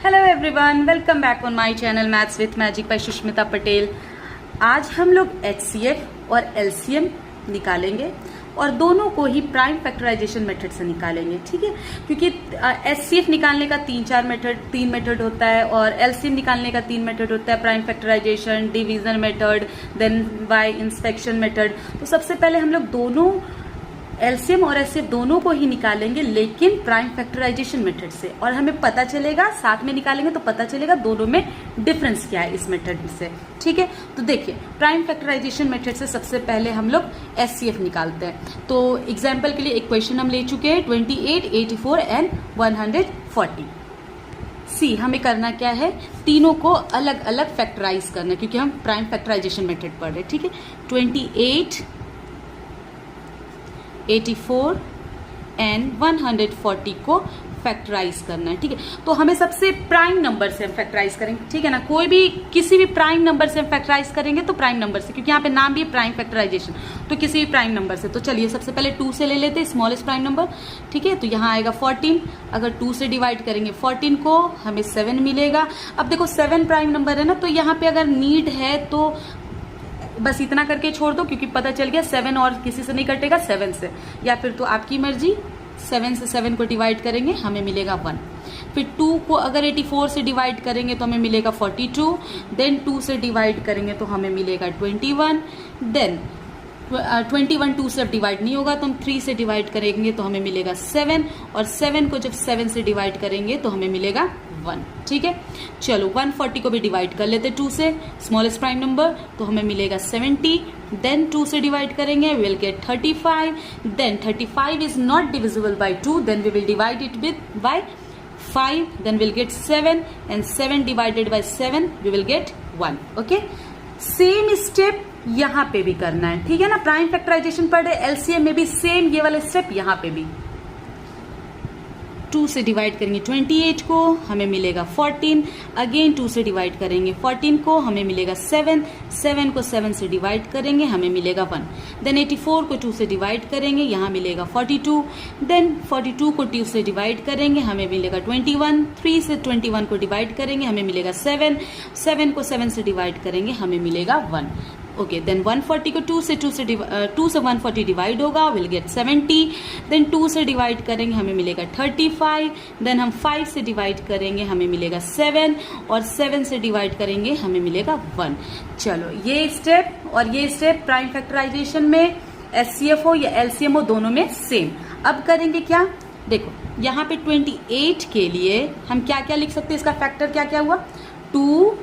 Hello everyone, welcome back on my channel maths with magic by Sushmita Patel. आज हम लोग HCF और LCM निकालेंगे और दोनों को ही प्राइम फैक्टराइजेशन मेथड से निकालेंगे, ठीक है। क्योंकि HCF निकालने का तीन मेथड होता है और LCM निकालने का 3 मेथड होता है, prime factorization, division method, then by inspection method. तो सबसे पहले हम लोग दोनों LCM और HCF दोनों को ही निकालेंगे, लेकिन प्राइम फैक्टराइजेशन मेथड से। और हमें पता चलेगा, साथ में निकालेंगे तो पता चलेगा दोनों में डिफरेंस क्या है इस मेथड से, ठीक है। तो देखिए, प्राइम फैक्टराइजेशन मेथड से सबसे पहले हम लोग HCF निकालते हैं। तो एग्जाम्पल के लिए एक क्वेश्चन हम ले चुके हैं, 28, 84 एंड 140। सी हमें करना क्या है, तीनों को अलग अलग फैक्टराइज करना है, क्योंकि हम प्राइम फैक्टराइजेशन मेथड पढ़ रहे हैं, ठीक है। 28, 84 एंड 140 को फैक्टराइज करना है, ठीक है। तो हमें सबसे प्राइम नंबर से हम फैक्टराइज करेंगे, ठीक है ना। कोई भी किसी भी प्राइम नंबर से हम फैक्टराइज करेंगे तो प्राइम नंबर से, क्योंकि यहाँ पे नाम भी है प्राइम फैक्टराइजेशन, तो किसी भी प्राइम नंबर से। तो चलिए सबसे पहले 2 से ले लेते हैं, स्मॉलेस्ट प्राइम नंबर, ठीक है। तो यहाँ आएगा 14। अगर 2 से डिवाइड करेंगे 14 को, हमें 7 मिलेगा। अब देखो 7 प्राइम नंबर है ना, तो यहाँ पे अगर नीड है तो बस इतना करके छोड़ दो, क्योंकि पता चल गया 7 और किसी से नहीं कटेगा, 7 से, या फिर तो आपकी मर्जी। 7 से 7 को डिवाइड करेंगे, हमें मिलेगा 1। फिर 2 को अगर 84 से डिवाइड करेंगे तो हमें मिलेगा 42। देन 2 से डिवाइड करेंगे तो हमें मिलेगा 21। देन 21 2 से डिवाइड नहीं होगा, तो हम 3 से डिवाइड करेंगे तो हमें मिलेगा 7, और 7 को जब 7 से डिवाइड करेंगे तो हमें मिलेगा 1, ठीक है। चलो 140 को भी डिवाइड कर लेते 2 से, स्मॉलेस्ट प्राइम नंबर, तो हमें मिलेगा 70। देन 2 से डिवाइड करेंगे, will get 35। Then 35 is not divisible by 2, then we will divide it with by 5, then will get 7, and 7 divided by 7 we will get 1, okay. Same step यहाँ पे भी करना है, ठीक है ना। प्राइम फैक्टराइजेशन पढ़ रहे, LCM में भी सेम ये वाला स्टेप यहाँ पे भी। 2 से डिवाइड करेंगे 28 को, हमें मिलेगा 14। अगेन 2 से डिवाइड करेंगे 14 को, हमें मिलेगा 7। 7 को 7 से डिवाइड करेंगे, हमें मिलेगा 1। देन 84 को 2 से डिवाइड करेंगे, यहाँ मिलेगा 42। देन 42 को 2 से डिवाइड करेंगे, हमें मिलेगा 21। 3 से 21 को डिवाइड करेंगे, हमें मिलेगा 7। 7 को 7 से डिवाइड करेंगे, हमें मिलेगा 1, ओके। देन 140 को 2 से 140 डिवाइड होगा, विल गेट 70। देन 2 से डिवाइड करेंगे, हमें मिलेगा 35। देन हम 5 से डिवाइड करेंगे, हमें मिलेगा 7, और 7 से डिवाइड करेंगे, हमें मिलेगा 1। चलो ये स्टेप और ये स्टेप प्राइम फैक्टराइजेशन में HCF हो या LCM हो, दोनों में सेम। अब करेंगे क्या, देखो यहाँ पे 28 के लिए हम क्या क्या लिख सकते हैं, इसका फैक्टर क्या क्या हुआ, 2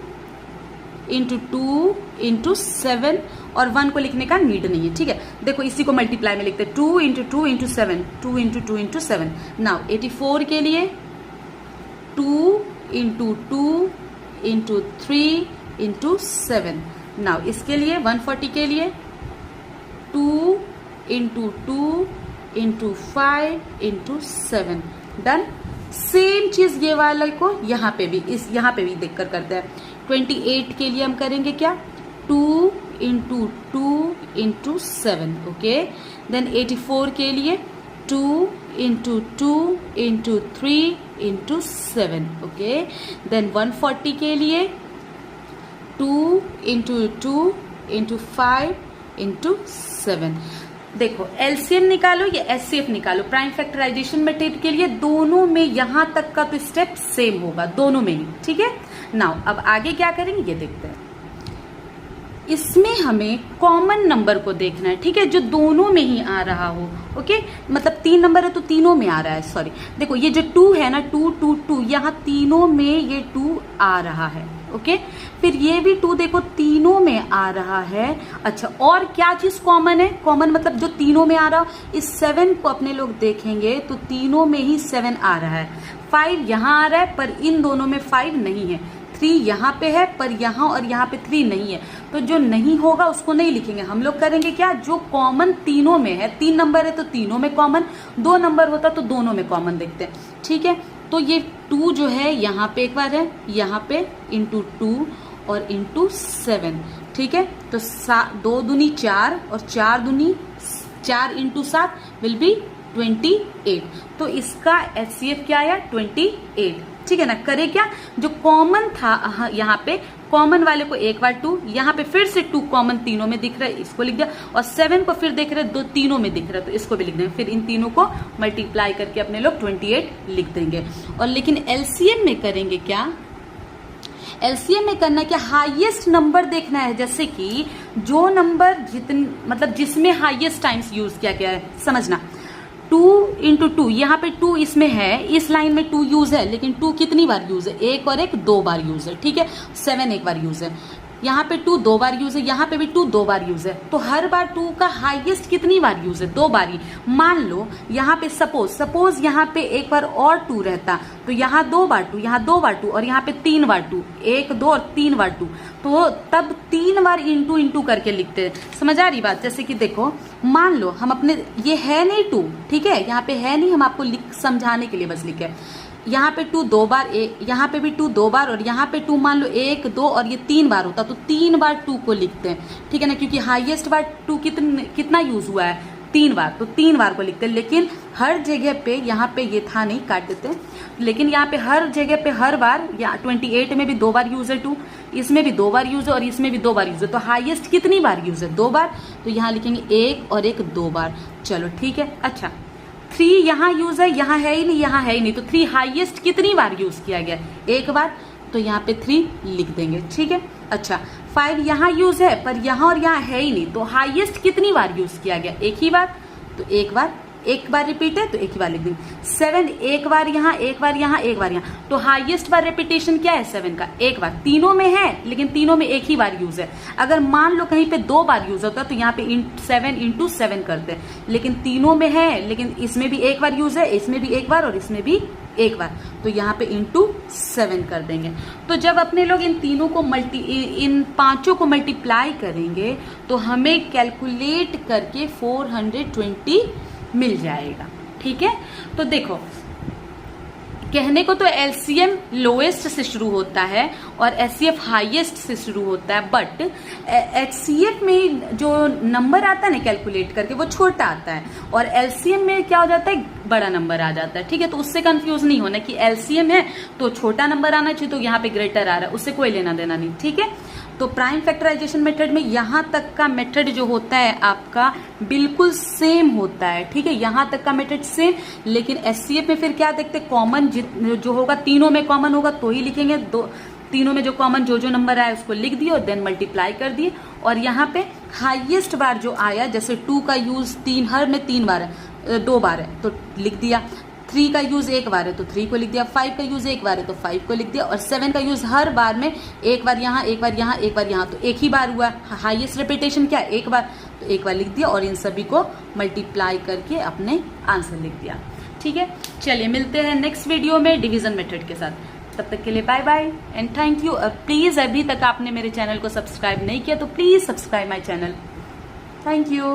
इंटू 2 इंटू 7, और 1 को लिखने का नीड नहीं है, ठीक है। देखो इसी को मल्टीप्लाई में लिखते हैं, 2 into 2 into 7, 2 into 2 into 7। Now 84 के लिए 2 इंटू 2 इंटू 3 इंटू 7। नाउ इसके लिए 140 के लिए 2 into 2 into 5 into 7। Done. Same चीज ये वाला को यहाँ पे भी देखकर करते हैं। 28 के लिए हम करेंगे क्या, 2 इंटू 2 इंटू 7, ओके। देन 84 के लिए 2 into 2 into 3 into 7, okay. Then 140 के लिए 2 इंटू 2 इंटू 5 इंटू 7। देखो LCM निकालो या HCF निकालो, प्राइम फैक्टराइजेशन मेथड के लिए दोनों में यहां तक का तो स्टेप सेम होगा, दोनों में ही, ठीक है। नाउ अब आगे क्या करेंगे ये देखते हैं। इसमें हमें कॉमन नंबर को देखना है, ठीक है, जो दोनों में ही आ रहा हो, ओके। मतलब 3 नंबर है तो तीनों में आ रहा है, सॉरी। देखो ये जो 2 है ना, 2 2 2, यहाँ तीनों में ये 2 आ रहा है, ओके। फिर ये भी 2 देखो तीनों में आ रहा है। अच्छा, और क्या चीज कॉमन है, कॉमन मतलब जो तीनों में आ रहा हो। इस 7 को अपने लोग देखेंगे तो तीनों में ही 7 आ रहा है। 5 यहाँ आ रहा है, पर इन दोनों में 5 नहीं है। 3 यहाँ पे है, पर यहाँ और यहाँ पे 3 नहीं है, तो जो नहीं होगा उसको नहीं लिखेंगे। हम लोग करेंगे क्या, जो कॉमन तीनों में है, 3 नंबर है तो तीनों में कॉमन, 2 नंबर होता तो दोनों में कॉमन देखते हैं, ठीक है। तो ये 2 जो है यहाँ पे एक बार है, यहाँ पे इंटू 2 और इंटू 7, ठीक है। तो 2 दूनी 4 और 4 दूनी 4 इंटू 7 विल बी 28। तो इसका HCF क्या आया, 28, ठीक है ना। करे क्या, जो कॉमन था यहाँ पे कॉमन वाले को एक बार 2, यहाँ पे फिर से 2 कॉमन तीनों में दिख रहा है, इसको लिख दिया, और 7 को फिर देख रहे हैं 2 तीनों में दिख रहा है तो इसको भी लिख देंगे। फिर इन तीनों को मल्टीप्लाई करके अपने लोग 28 लिख देंगे। और लेकिन एलसीएम में करेंगे क्या, एलसीएम में करना क्या, हाईएस्ट नंबर देखना है। जैसे कि जो नंबर मतलब जिसमें हाईएस्ट टाइम्स यूज किया गया है, समझना 2 इंटू 2, यहाँ पे 2 इसमें है, इस लाइन में 2 यूज है, लेकिन 2 कितनी बार यूज है, एक और एक 2 बार यूज है, ठीक है। 7 एक बार यूज है, यहाँ पे 2 2 बार यूज है, यहाँ पे भी 2 2 बार यूज है, तो हर बार 2 का हाईएस्ट कितनी बार यूज है, 2 बार ही। मान लो यहाँ पे सपोज यहाँ पे एक बार और 2 रहता, तो यहाँ 2 बार 2, यहाँ 2 बार 2, और यहाँ पे 3 बार 2, 1 2 और 3 बार 2, तो तब 3 बार इंटू करके लिखते हैं। समझ आ रही बात। जैसे कि देखो, मान लो हम अपने, ये है नहीं 2, ठीक है, यहाँ पे है नहीं, हम आपको समझाने के लिए बस लिखे। यहाँ पे 2 2 बार, यहाँ पे भी 2 2 बार, और यहाँ पे 2 मान लो 1 2 और ये 3 बार होता, तो 3 बार 2 को लिखते हैं, ठीक है ना, क्योंकि हाईएस्ट बार 2 कितना यूज हुआ है, 3 बार, तो 3 बार को लिखते हैं। लेकिन हर जगह पे, यहाँ पे ये था नहीं, काट देते हैं, लेकिन यहाँ पे हर जगह पे हर बार, या 28 में भी 2 बार यूज है 2, इसमें भी 2 बार यूज है, और इसमें भी 2 बार यूज है, तो हाईएस्ट कितनी बार यूज है, 2 बार, तो यहाँ लिखेंगे 1 और 1 2 बार। चलो ठीक है। अच्छा 3 यहाँ यूज है, यहाँ है ही नहीं, यहाँ है ही नहीं, तो 3 हाईएस्ट कितनी बार यूज किया गया, एक बार, तो यहाँ पे 3 लिख देंगे, ठीक है। अच्छा 5 यहाँ यूज है, पर यहाँ और यहाँ है ही नहीं, तो हाईएस्ट कितनी बार यूज किया गया, एक ही बार, तो एक बार रिपीट है तो एक ही बार लिख देंगे। 7 एक बार यहाँ, एक बार यहाँ, एक बार यहाँ, तो हाईएस्ट बार रेपिटेशन क्या है 7 का, एक बार। तीनों में है, लेकिन तीनों में एक ही बार यूज है। अगर मान लो कहीं पे 2 बार यूज होता तो यहाँ पे 7 इंटू 7 करते हैं, लेकिन तीनों में है, लेकिन इसमें भी एक बार यूज है, इसमें भी एक बार और इसमें भी एक बार, तो यहाँ पे इंटू 7 कर देंगे। तो जब अपने लोग इन तीनों को इन पांचों को मल्टीप्लाई करेंगे तो हमें कैलकुलेट करके 420 मिल जाएगा, ठीक है। तो देखो, कहने को तो एलसीएम लोएस्ट से शुरू होता है और एचसीएफ हाईएस्ट से शुरू होता है, बट एचसीएफ में जो नंबर आता है ना कैलकुलेट करके, वो छोटा आता है, और एलसीएम में क्या हो जाता है, बड़ा नंबर आ जाता है, ठीक है। तो उससे कंफ्यूज नहीं होना कि एलसीएम है तो छोटा नंबर आना चाहिए, तो यहाँ पे ग्रेटर आ रहा है, उससे कोई लेना देना नहीं, ठीक है। तो प्राइम फैक्टराइजेशन मेथड में यहाँ तक का मेथड जो होता है आपका बिल्कुल सेम होता है, ठीक है, यहाँ तक का मेथड सेम। लेकिन एचसीएफ में फिर क्या देखते हैं, कॉमन जो होगा, तीनों में कॉमन होगा तो ही लिखेंगे, तीनों में जो कॉमन जो नंबर आया उसको लिख दिए और देन मल्टीप्लाई कर दिए। और यहाँ पे हाईएस्ट बार जो आया, जैसे 2 का यूज हर में 3 बार है, 2 बार है तो लिख दिया, 3 का यूज एक बार है तो 3 को लिख दिया, 5 का यूज एक बार है तो 5 को लिख दिया, और 7 का यूज हर बार में एक बार यहाँ, एक बार यहाँ, एक बार यहाँ, तो एक ही बार हुआ। हाईएस्ट रिपीटेशन क्या, एक बार, तो एक बार लिख दिया और इन सभी को मल्टीप्लाई करके अपने आंसर लिख दिया, ठीक है। चलिए मिलते हैं नेक्स्ट वीडियो में डिवीजन मेथड के साथ, तब तक के लिए bye bye and thank you. Please अभी तक आपने मेरे चैनल को सब्सक्राइब नहीं किया तो please subscribe my channel. Thank you.